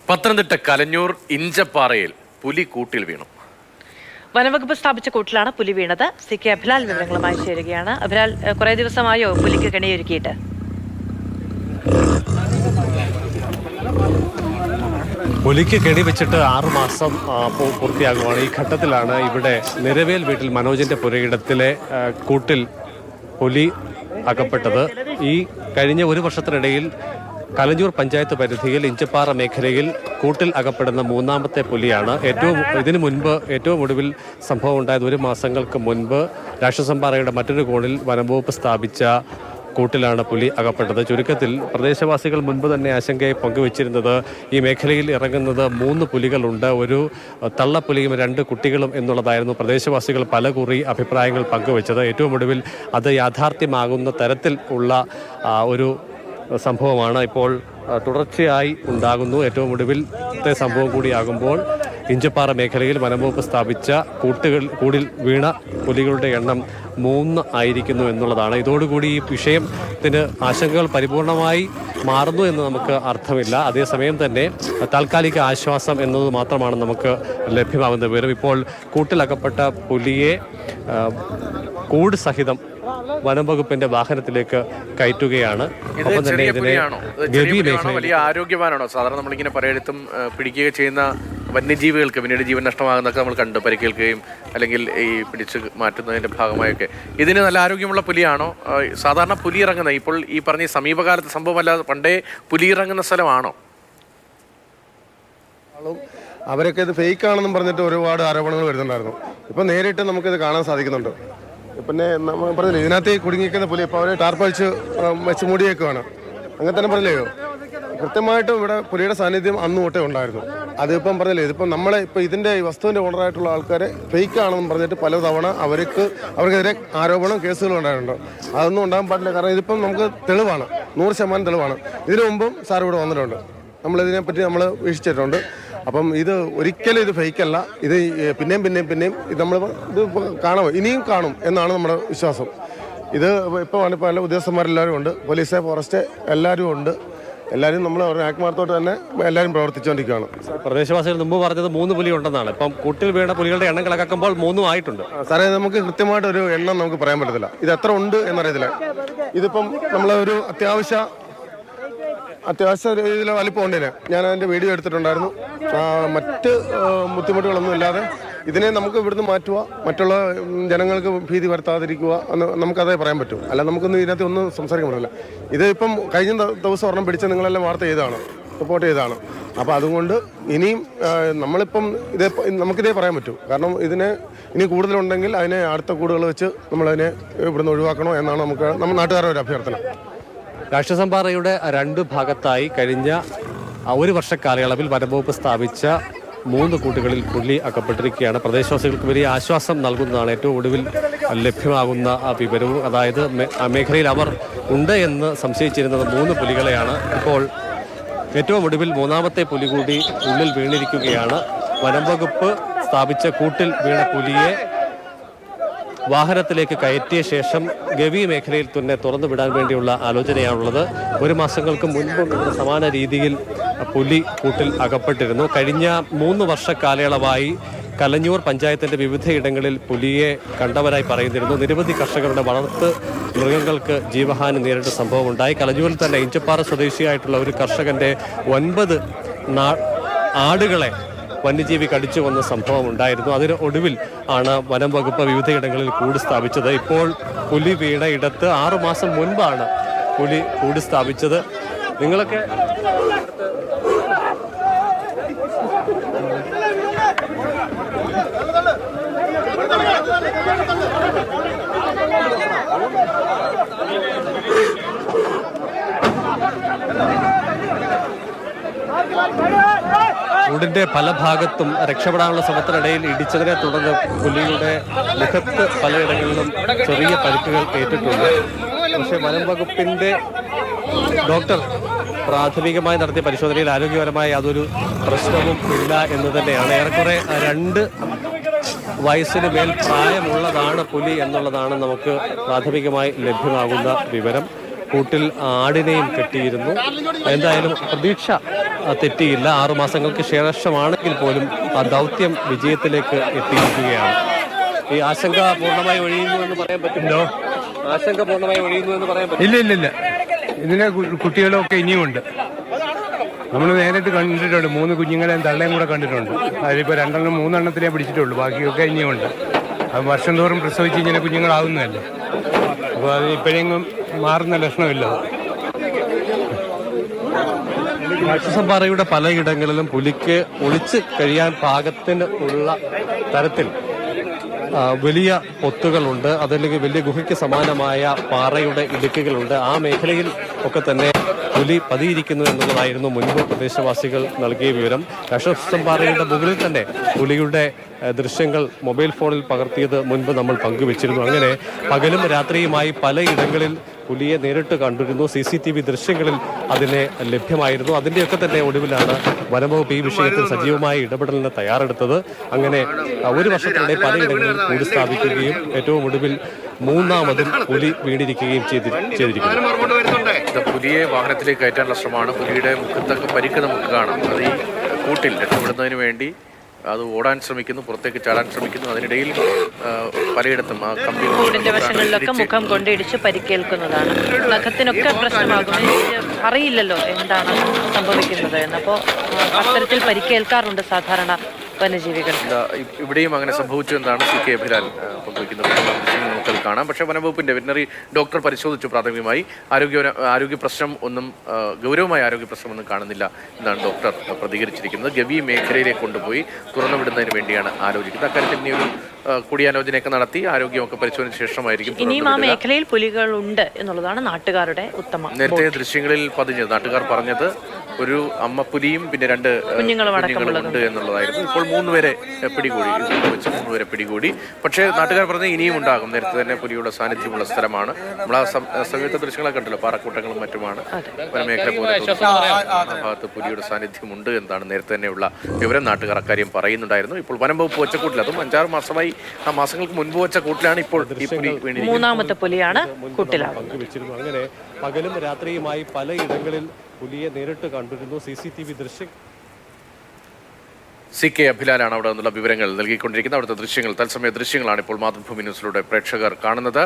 പത്തനംതിട്ട കലഞ്ഞൂർ ഇഞ്ചപ്പാറയിൽ പുലി കൂട്ടിൽ വീണു. വനംവകുപ്പ് സ്ഥാപിച്ച കൂട്ടിലാണ് പുലി വീണത്. സി കെ അഭിലാൽ വിവരങ്ങളുമായി ചേരുകയാണ്. അഭിലാൽ, കുറെ ദിവസമായോ പുലിക്ക് കെണിയൊരുക്കിയിട്ട്? പുലിക്ക് കെണി വെച്ചിട്ട് 6 മാസം പൂർത്തിയാകുവാണ്. ഈ ഘട്ടത്തിലാണ് ഇവിടെ നിരവേൽ വീട്ടിൽ മനോജിന്റെ പുരയിടത്തിലെ കൂട്ടിൽ പുലി അകപ്പെട്ടത്. ഈ കഴിഞ്ഞ ഒരു വർഷത്തിനിടയിൽ കലഞ്ഞൂർ പഞ്ചായത്ത് പരിധിയിൽ ഇഞ്ചപ്പാറ മേഖലയിൽ കൂട്ടിൽ അകപ്പെടുന്ന 3ാമത്തെ പുലിയാണ്. ഇതിനു മുൻപ് ഏറ്റവും ഒടുവിൽ സംഭവം ഉണ്ടായത് 1 മാസങ്ങൾക്ക് മുൻപ് രാക്ഷസംപാറയുടെ മറ്റൊരു കോണിൽ വനംവകുപ്പ് സ്ഥാപിച്ച കൂട്ടിലാണ് പുലി അകപ്പെട്ടത്. ചുരുക്കത്തിൽ പ്രദേശവാസികൾ മുൻപ് തന്നെ ആശങ്കയെ പങ്കുവച്ചിരുന്നത് ഈ മേഖലയിൽ ഇറങ്ങുന്നത് 3 പുലികളുണ്ട്, ഒരു തള്ളപ്പുലിയും 2 കുട്ടികളും എന്നുള്ളതായിരുന്നു പ്രദേശവാസികൾ പലകുറി അഭിപ്രായങ്ങൾ പങ്കുവച്ചത്. ഏറ്റവും ഒടുവിൽ അത് യാഥാർത്ഥ്യമാകുന്ന തരത്തിൽ ഉള്ള ഒരു സംഭവമാണ് ഇപ്പോൾ തുടർച്ചയായി ഉണ്ടാകുന്നു. ഏറ്റവും ഒടുവിലത്തെ സംഭവം കൂടിയാകുമ്പോൾ ഇഞ്ചപ്പാറ മേഖലയിൽ വനംവകുപ്പ് സ്ഥാപിച്ച കൂടിൽ വീണ പുലികളുടെ എണ്ണം 3 ആയിരിക്കുന്നു എന്നുള്ളതാണ്. ഇതോടുകൂടി ഈ വിഷയത്തിന് ആശങ്കകൾ പരിപൂർണമായി മാറുന്നു എന്ന് നമുക്ക് അർത്ഥമില്ല. അതേസമയം തന്നെ താൽക്കാലിക ആശ്വാസം എന്നത് മാത്രമാണ് നമുക്ക് ലഭ്യമാകുന്ന വിവരം. ഇപ്പോൾ കൂട്ടിലകപ്പെട്ട പുലിയെ കൂട് സഹിതം വനംവകുപ്പിന്റെ വാഹനത്തിലേക്ക് കയറ്റുകയാണ്. ഒപ്പം തന്നെ ഇതിനെ വലിയ ആരോഗ്യവാനാണോ? സാധാരണ നമ്മളിങ്ങനെ പലയിടത്തും പിടിക്കുക ചെയ്യുന്ന വന്യജീവികൾക്ക് പിന്നീട് ജീവൻ നഷ്ടമാകുന്നൊക്കെ നമ്മൾ കണ്ടു, പരിക്കേൽക്കുകയും അല്ലെങ്കിൽ ഈ പിടിച്ച് മാറ്റുന്നതിന്റെ ഭാഗമായൊക്കെ. ഇതിന് നല്ല ആരോഗ്യമുള്ള പുലിയാണോ? സാധാരണ പുലി ഇറങ്ങുന്ന ഇപ്പോൾ ഈ പറഞ്ഞ സമീപകാലത്ത് സംഭവമല്ലാതെ പണ്ടേ പുലി ഇറങ്ങുന്ന സ്ഥലമാണോ? അവരൊക്കെ ഇത് ഫേക്ക് ആണെന്നും പറഞ്ഞിട്ട് ഒരുപാട് ആരോപണങ്ങൾ വരുന്നുണ്ടായിരുന്നു. ഇപ്പം നേരിട്ട് നമുക്കിത് കാണാൻ സാധിക്കുന്നുണ്ട്. പിന്നെ നമ്മൾ പറഞ്ഞില്ലേ, ഇതിനകത്ത് കുടുങ്ങിക്കുന്ന പുലി ഇപ്പോൾ അവർ ടാർപ്പഴിച്ച് വെച്ച് മൂടിയേക്കുവാണ്. അങ്ങനെ തന്നെ പറഞ്ഞില്ലയോ? കൃത്യമായിട്ടും ഇവിടെ പുലിയുടെ സാന്നിധ്യം അന്ന് തൊട്ടേ ഉണ്ടായിരുന്നു. അതിപ്പം പറഞ്ഞില്ലേ, ഇതിപ്പം നമ്മളെ ഇപ്പോൾ ഇതിൻ്റെ ഈ വസ്തുവിൻ്റെ ഓണറായിട്ടുള്ള ആൾക്കാരെ ഫേക്ക് ആണെന്ന് പറഞ്ഞിട്ട് പലതവണ അവർക്കെതിരെ ആരോപണം കേസുകൾ ഉണ്ടായിട്ടുണ്ട്. അതൊന്നും ഉണ്ടാകാൻ പാടില്ല. കാരണം ഇതിപ്പം നമുക്ക് തെളിവാണ്, 100% തെളിവാണ്. ഇതിനു മുമ്പും സാർ ഇവിടെ വന്നിട്ടുണ്ട്, നമ്മളിതിനെപ്പറ്റി നമ്മൾ വീക്ഷിച്ചിട്ടുണ്ട്. അപ്പം ഇത് ഒരിക്കലും ഇത് ഫേക്കല്ല. ഇത് പിന്നെയും ഇത് നമ്മൾ ഇത് ഇനിയും കാണും എന്നാണ് നമ്മുടെ വിശ്വാസം. ഇത് ഇപ്പോൾ പല ഉദ്യോഗസ്ഥന്മാരെല്ലാവരും ഉണ്ട്, പോലീസ്, ഫോറസ്റ്റ് എല്ലാവരും ഉണ്ട്. എല്ലാവരും നമ്മൾ ആത്മാർത്ഥത്തോട്ട് തന്നെ എല്ലാവരും പ്രവർത്തിച്ചുകൊണ്ടിരിക്കുകയാണ്. പ്രദേശവാസികൾ മുമ്പ് പറഞ്ഞത് 3 പുലി ഉണ്ടെന്നാണ്. ഇപ്പം കൂട്ടിൽ വീണ പുലികളുടെ എണ്ണം കണക്കാക്കുമ്പോൾ 3 ആയിട്ടുണ്ട്. സാറേ, നമുക്ക് കൃത്യമായിട്ടൊരു എണ്ണം നമുക്ക് പറയാൻ പറ്റത്തില്ല. ഇത് എത്ര ഉണ്ട് എന്നറിയത്തില്ല. ഇതിപ്പം നമ്മളൊരു അത്യാവശ്യ രീതിയിൽ വലിപ്പം ഉണ്ടേനെ. ഞാൻ അതിൻ്റെ വീഡിയോ എടുത്തിട്ടുണ്ടായിരുന്നു. മറ്റ് ബുദ്ധിമുട്ടുകളൊന്നും ഇല്ലാതെ ഇതിനെ നമുക്ക് ഇവിടുന്ന് മാറ്റുക, മറ്റുള്ള ജനങ്ങൾക്ക് ഭീതി വരുത്താതിരിക്കുക എന്ന് നമുക്കതേ പറയാൻ പറ്റൂ. അല്ല, നമുക്കൊന്നും ഇതിനകത്ത് ഒന്നും സംസാരിക്കാൻ പറ്റില്ല. ഇത് ഇപ്പം കഴിഞ്ഞ ദിവസം ഒരെണ്ണം പിടിച്ച നിങ്ങളെല്ലാം വാർത്ത ചെയ്തതാണ്, റിപ്പോർട്ട് ചെയ്തതാണ്. അപ്പോൾ അതുകൊണ്ട് ഇനിയും നമ്മളിപ്പം നമുക്കിതേ പറയാൻ പറ്റൂ. കാരണം ഇനി കൂടുതലുണ്ടെങ്കിൽ അതിനെ അടുത്ത കൂടുകൾ വെച്ച് നമ്മളതിനെ ഇവിടുന്ന് ഒഴിവാക്കണോ എന്നാണ് നമ്മൾ നാട്ടുകാരുടെ ഒരു അഭ്യർത്ഥന. രാക്ഷസംപാറയുടെ 2 ഭാഗത്തായി കഴിഞ്ഞ 1 വർഷക്കാലയളവിൽ വനംവകുപ്പ് സ്ഥാപിച്ച 3 കൂട്ടുകളിൽ പുലി അകപ്പെട്ടിരിക്കുകയാണ്. പ്രദേശവാസികൾക്ക് വലിയ ആശ്വാസം നൽകുന്നതാണ് ഏറ്റവും ഒടുവിൽ ലഭ്യമാകുന്ന വിവരവും. അതായത് മേഖലയിൽ അവർ ഉണ്ട് എന്ന് സംശയിച്ചിരുന്നത് 3 പുലികളെയാണ്. ഇപ്പോൾ ഏറ്റവും ഒടുവിൽ 3ാമത്തെ പുലി കൂടി ഉള്ളിൽ വീണിരിക്കുകയാണ്. വനംവകുപ്പ് സ്ഥാപിച്ച കൂട്ടിൽ വീണ പുലിയെ വാഹനത്തിലേക്ക് കയറ്റിയ ശേഷം ഗവി മേഖലയിൽ തന്നെ തുറന്നു വിടാൻ വേണ്ടിയുള്ള ആലോചനയാണുള്ളത്. 1 മാസങ്ങൾക്ക് മുൻപും സമാന രീതിയിൽ പുലി കൂട്ടിൽ അകപ്പെട്ടിരുന്നു. കഴിഞ്ഞ 3 വർഷക്കാലയളവായി കലഞ്ഞൂർ പഞ്ചായത്തിന്റെ വിവിധയിടങ്ങളിൽ പുലിയെ കണ്ടവരായി പറയുന്നിരുന്നു. നിരവധി കർഷകരുടെ വളർത്ത് മൃഗങ്ങൾക്ക് ജീവഹാനി നേരിട്ട സംഭവമുണ്ടായി. കലഞ്ഞൂരിൽ തന്നെ ഇഞ്ചപ്പാറ സ്വദേശിയായിട്ടുള്ള ഒരു കർഷകന്റെ 9 ആടുകളെ വന്യജീവി കടിച്ചു കൊന്ന സംഭവം ഉണ്ടായിരുന്നു. അതിന് ഒടുവിൽ ആണ് വനം വകുപ്പ് വിവിധയിടങ്ങളിൽ കൂട് സ്ഥാപിച്ചത്. ഇപ്പോൾ പുലി വീണ ഇടത്ത് 6 മാസം മുൻപാണ് പുലി കൂട് സ്ഥാപിച്ചത്. നിങ്ങളൊക്കെ കൂടിന്റെ പല ഭാഗത്തും രക്ഷപ്പെടാനുള്ള ശ്രമത്തിനിടയിൽ ഇടിച്ചതിനെ തുടർന്ന് പുലിയുടെ മുഖത്ത് പലയിടങ്ങളിലും ചെറിയ പരിക്കുകൾ ഏറ്റിട്ടുണ്ട്. പക്ഷേ വനം വകുപ്പിന്റെ ഡോക്ടർ പ്രാഥമികമായി നടത്തിയ പരിശോധനയിൽ ആരോഗ്യപരമായ യാതൊരു പ്രശ്നവും ഇല്ല എന്ന് തന്നെയാണ്. ഏറെക്കുറെ 2 വയസ്സിന് മേൽ പ്രായമുള്ളതാണ് പുലി എന്നുള്ളതാണ് നമുക്ക് പ്രാഥമികമായി ലഭ്യമാകുന്ന വിവരം. കൂട്ടിൽ ആടിനെയും കെട്ടിയിരുന്നു. എന്തായാലും പ്രതീക്ഷ തെറ്റിയില്ല. 6 മാസങ്ങൾക്ക് ശേഷമാണെങ്കിൽ പോലും ആ ദൗത്യം വിജയത്തിലേക്ക് എത്തിയിരിക്കുകയാണ്. ഈ ആശങ്ക പൂർണ്ണമായി ഒഴിയുന്നു എന്ന് പറയാൻ പറ്റുമോ? ആശങ്ക പൂർണ്ണമായി ഒഴിയുന്നു എന്ന് പറയാൻ പറ്റും? ഇല്ല. ഇതിലെ കുട്ടികളൊക്കെ ഇനിയുമുണ്ട്. നമ്മൾ നേരിട്ട് കണ്ടിട്ടുണ്ട്. 3 കുഞ്ഞുങ്ങളെയും തള്ളയും കൂടെ കണ്ടിട്ടുണ്ട്. അതിലിപ്പോൾ 2 3 പിടിച്ചിട്ടുള്ളൂ. ബാക്കിയൊക്കെ ഇനിയുമുണ്ട്. അത് വർഷം തോറും പ്രസവിച്ച് ഇങ്ങനെ കുഞ്ഞുങ്ങളാവുന്നതല്ലേ. അപ്പോൾ അത് ഇപ്പോഴെങ്കിലും മാറുന്ന ലക്ഷണമില്ല. രാക്ഷസംപാറയുടെ പലയിടങ്ങളിലും പുലിക്ക് ഒളിച്ച് കഴിയാൻ പാകത്തിന് ഉള്ള തരത്തിൽ വലിയ പൊത്തുകളുണ്ട്. അതല്ലെങ്കിൽ വലിയ ഗുഹയ്ക്ക് സമാനമായ പാറയുടെ ഇടുക്കുകളുണ്ട്. ആ മേഖലയിൽ ഒക്കെ തന്നെ പുലി പതിയിരിക്കുന്നു എന്നുള്ളതായിരുന്നു മുൻപ് പ്രദേശവാസികൾ നൽകിയ വിവരം. രാക്ഷസംപാറയുടെ മുകളിൽ തന്നെ പുലിയുടെ ദൃശ്യങ്ങൾ മൊബൈൽ ഫോണിൽ പകർത്തിയത് മുൻപ് നമ്മൾ പങ്കുവച്ചിരുന്നു. അങ്ങനെ പകലും രാത്രിയുമായി പലയിടങ്ങളിൽ പുലിയെ നേരിട്ട് കണ്ടിരുന്നു. CCTV ദൃശ്യങ്ങളിൽ അതിനെ ലഭ്യമായിരുന്നു. അതിൻ്റെയൊക്കെ തന്നെ ഒടുവിലാണ് വനംവകുപ്പ് ഈ വിഷയത്തിൽ സജീവമായ ഇടപെടലിന് തയ്യാറെടുത്തത്. അങ്ങനെ 1 വർഷത്തിനിടെ പലയിടങ്ങളിൽ കൂടി സ്ഥാപിക്കുകയും ഏറ്റവും ഒടുവിൽ 3ാമതും പുലി വീണിരിക്കുകയും ചെയ്തിരിക്കുന്നു. പുലിയെ വാഹനത്തിലേക്ക് കയറ്റാനുള്ള ശ്രമമാണ്. പുലിയുടെ മുഖത്തൊക്കെ പരിക്ക് നമുക്ക് കാണാം. അത് ഈ കൂട്ടിൽ രക്ഷപ്പെടുന്നതിന് വേണ്ടി അത് ഓടാൻ ശ്രമിക്കുന്നു, പുറത്തേക്ക് ചാടാൻ ശ്രമിക്കുന്നു. അതിനിടയിൽ പലയിടത്തും ആ കൂടിന്റെ വശങ്ങളിലൊക്കെ മുഖം കൊണ്ടിടിച്ച് പരിക്കേൽക്കുന്നതാണ്. നഖത്തിനൊക്കെ പ്രശ്നമാകും. അറിയില്ലല്ലോ എന്താണ് സംഭവിക്കുന്നത് എന്നപ്പോൾ അത്തരത്തിൽ പരിക്കേൽക്കാറുണ്ട് സാധാരണ വന്യജീവികൾക്ക്. ഇവിടെയും അങ്ങനെ സംഭവിച്ചു എന്നാണ് CK അഭിലാൽ പങ്കുവയ്ക്കുന്നത്. നമുക്കത് കാണാം. പക്ഷേ വനംവകുപ്പിന്റെ വെറ്റിനറി ഡോക്ടർ പരിശോധിച്ചു. പ്രാഥമികമായി ആരോഗ്യ പ്രശ്നം ഒന്നും ഗൗരവമായ ആരോഗ്യ പ്രശ്നമൊന്നും കാണുന്നില്ല എന്നാണ് ഡോക്ടർ പ്രതികരിച്ചിരിക്കുന്നത്. ഗവി മേഖലയിലേക്ക് കൊണ്ടുപോയി തുറന്നുവിടുന്നതിന് വേണ്ടിയാണ് ആലോചിക്കുന്നത്. അക്കാര്യത്തിൽ ഇനി ഒരു കൂടിയാലോചനയൊക്കെ നടത്തി ആരോഗ്യമൊക്കെ പരിശോധന ശേഷമായിരിക്കും. ഇനിയും ആ മേഖലയിൽ പുലികൾ ഉണ്ട് എന്നുള്ളതാണ് നാട്ടുകാരുടെ ഉത്തമം. നേരത്തെ ദൃശ്യങ്ങളിൽ പതിഞ്ഞത് നാട്ടുകാർ പറഞ്ഞത് ഒരു അമ്മപ്പുലിയും പിന്നെ 2 കുഞ്ഞുങ്ങളും ഉണ്ട് എന്നുള്ളതായിരുന്നു. ഇപ്പോൾ 3 പേരെ പിടികൂടി. 3 പേരെ പിടികൂടി. പക്ഷേ നാട്ടുകാർ പറഞ്ഞ ഇനിയും ഉണ്ടാകും. നേരത്തെ തന്നെ പുലിയുടെ സാന്നിധ്യമുള്ള സ്ഥലമാണ്. നമ്മൾ ആ സമയത്തെ ദൃശ്യങ്ങളൊക്കെ കണ്ടല്ലോ, പാറക്കൂട്ടങ്ങളും മറ്റുമാണ്. വനമേഖല പോലെ ആ ഭാഗത്ത് പുലിയുടെ സാന്നിധ്യമുണ്ട് എന്നാണ് നേരത്തെ തന്നെയുള്ള വിവരം. നാട്ടുകാർ അക്കാര്യം പറയുന്നുണ്ടായിരുന്നു. ഇപ്പോൾ വനംവകുപ്പ് വെച്ച കൂട്ടിൽ, അതും 5-6 മാസമായി, ആ മാസങ്ങൾക്ക് മുൻപ് വെച്ച കൂട്ടിലാണ് ഇപ്പോൾ ഈ പുലി വീണിരിക്കുന്നത്. 3ാമത്തെ പുലിയാണ് കൂട്ടിലാണ്. അങ്ങനെ പകലും രാത്രിയുമായി പലയിടങ്ങളിൽ പുലിയെ നേരിട്ട് കണ്ടിരുന്നു. CCTV ദൃശ്യം CK അഭിലാലാണ് അവിടെ നിന്നുള്ള വിവരങ്ങൾ നൽകിക്കൊണ്ടിരിക്കുന്നത്. അവിടുത്തെ ദൃശ്യങ്ങൾ, തത്സമയ ദൃശ്യങ്ങളാണ് ഇപ്പോൾ മാതൃഭൂമി ന്യൂസിലൂടെ പ്രേക്ഷകർ കാണുന്നത്.